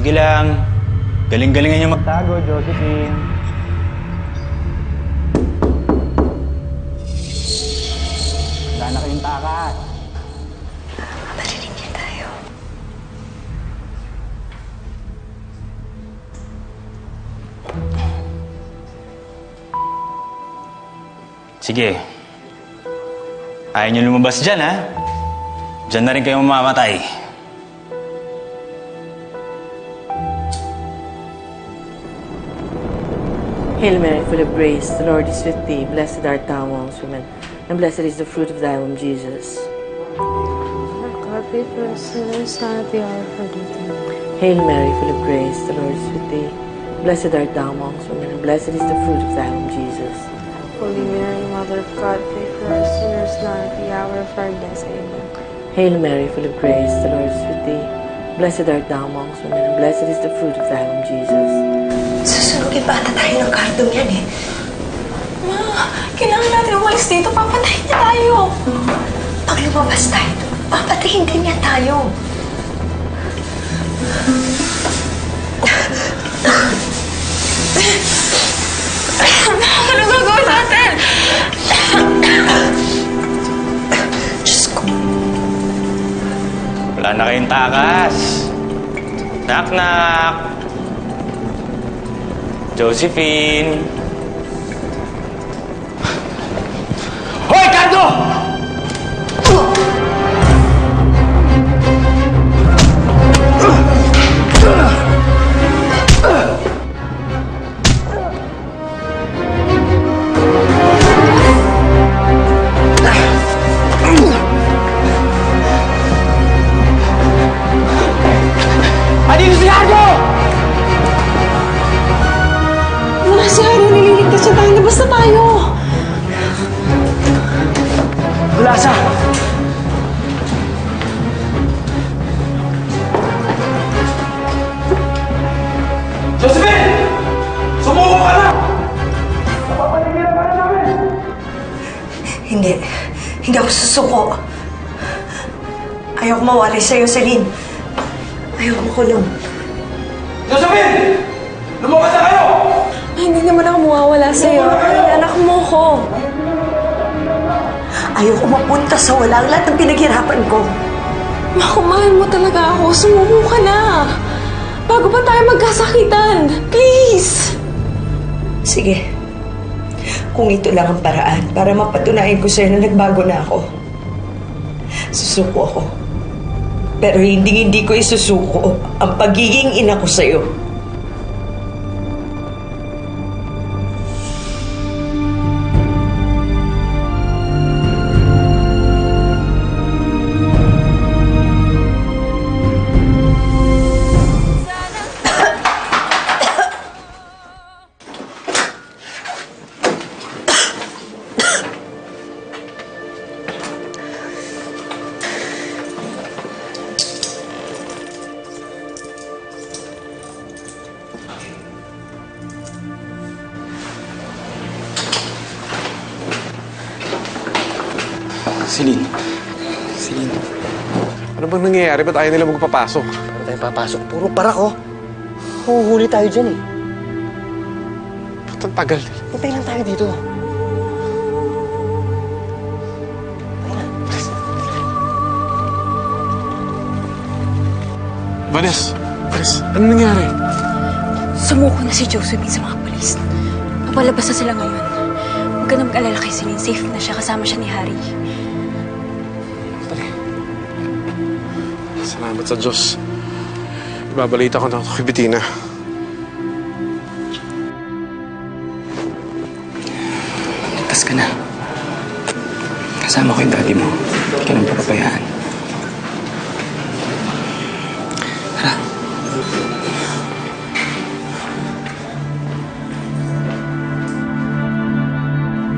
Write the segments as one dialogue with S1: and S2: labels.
S1: Sige lang. Galing-galingan niyo magtago, Josephine. Wala na kayong takas.
S2: Mabalilin niya tayo.
S1: Sige. Ayaw niyo lumabas dyan, ha? Diyan na rin kayo mamamatay.
S3: Hail Mary, full of grace, the Lord is with thee. Blessed art thou amongst women, and blessed is the fruit of thy womb, Jesus.
S4: God, pray for us sinners, now at the hour of our death.
S3: Hail Mary, full of grace, the Lord is with thee. Blessed art thou amongst women, and blessed is the fruit of thy womb, Jesus.
S4: Holy Mary, Mother of God, pray for us sinners, now at the hour of our death. Amen.
S3: Hail Mary, full of grace, the Lord is with thee. Blessed art thou amongst women, and blessed is the fruit of thy womb, Jesus.
S2: Susunugin pa ata tayo ng kardong yan eh.
S5: Ma, kailangan natin umalis dito. Papatayin niya tayo.
S2: Pag lumabas tayo, papatayin din niya tayo.
S5: Ano gagawin natin?
S2: Diyos ko.
S1: Wala na kayong takas. Knock-knock. Josephine. Hoy, Kando! Andito si Hardo!
S5: Wala si Hardo, nililigtas siya tayo. Labas na tayo.
S1: Wala siya! Josephine! Sumuko ka na! Napapaligiran ka na namin!
S2: Hindi. Hindi ako susuko. Ayaw ko mawari sa'yo, Celine. Ayaw ko makulong.
S1: Josephine! Lumabas na kayo!
S5: Hindi naman ako mawawala sa'yo. Anak mo ko.
S2: Ayaw ko mapunta sa walang lahat ng pinaghirapan ko.
S5: Ma, kung mahal mo talaga ako, sumuko ka na. Bago pa tayo magkasakitan. Please!
S2: Sige. Kung ito lang ang paraan para mapatunayan ko sa'yo na nagbago na ako, susuko ako. Pero hindi ko isusuko ang pagiging ina ko sa'yo.
S1: Celine. Celine.
S6: Ano bang nangyayari? Ba't ayaw nila magpapasok?
S7: Paano tayo papasok? Puro parak, oh. Huhuli tayo dyan, eh.
S6: Ba't ang tagal?
S7: Hintay lang tayo dito.
S6: Vanessa! Vanessa, ano nangyari?
S8: Sumuko na si Josephine sa mga polis. Papalabas na sila ngayon. Huwag ka na mag-alala kay Celine. Safe na siya. Kasama siya ni Harry.
S6: Salamat sa Diyos. Ibabalita ko na ito kay Bettina.
S1: Ligtas ka na. Kasama ko yung daddy mo. Hindi ka nang papabayaan. Tara.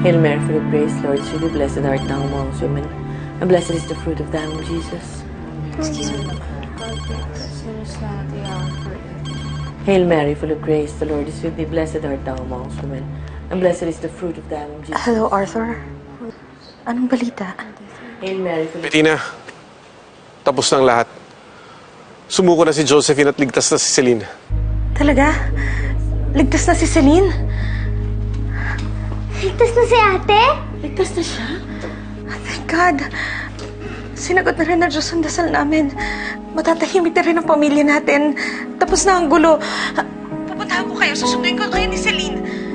S3: Hail Mary, full of grace, Lord is with thee. Blessed art thou amongst women, and blessed is the fruit of thy womb, Jesus.
S4: Excuse me. God, pray for us sinners, now at the hour of our death.
S3: Hail Mary, full of grace, the Lord is with thee. Blessed art thou amongst women, and blessed is the fruit of thy womb, Jesus.
S8: Hello, Arthur. Anong balita?
S3: Hail Mary, full of
S6: Bettina, tapos ng lahat. Sumuko na si Josephine at ligtas na si Celine.
S5: Talaga? Ligtas na si Celine?
S9: Ligtas na si ate?
S5: Ligtas na siya? Thank God. Sinagot na rin ng Diyos ang dasal namin. Matatahimik na rin ang pamilya natin. Tapos na ang gulo. Pupuntahan ko kayo. Susunduin ko kayo ni Celine.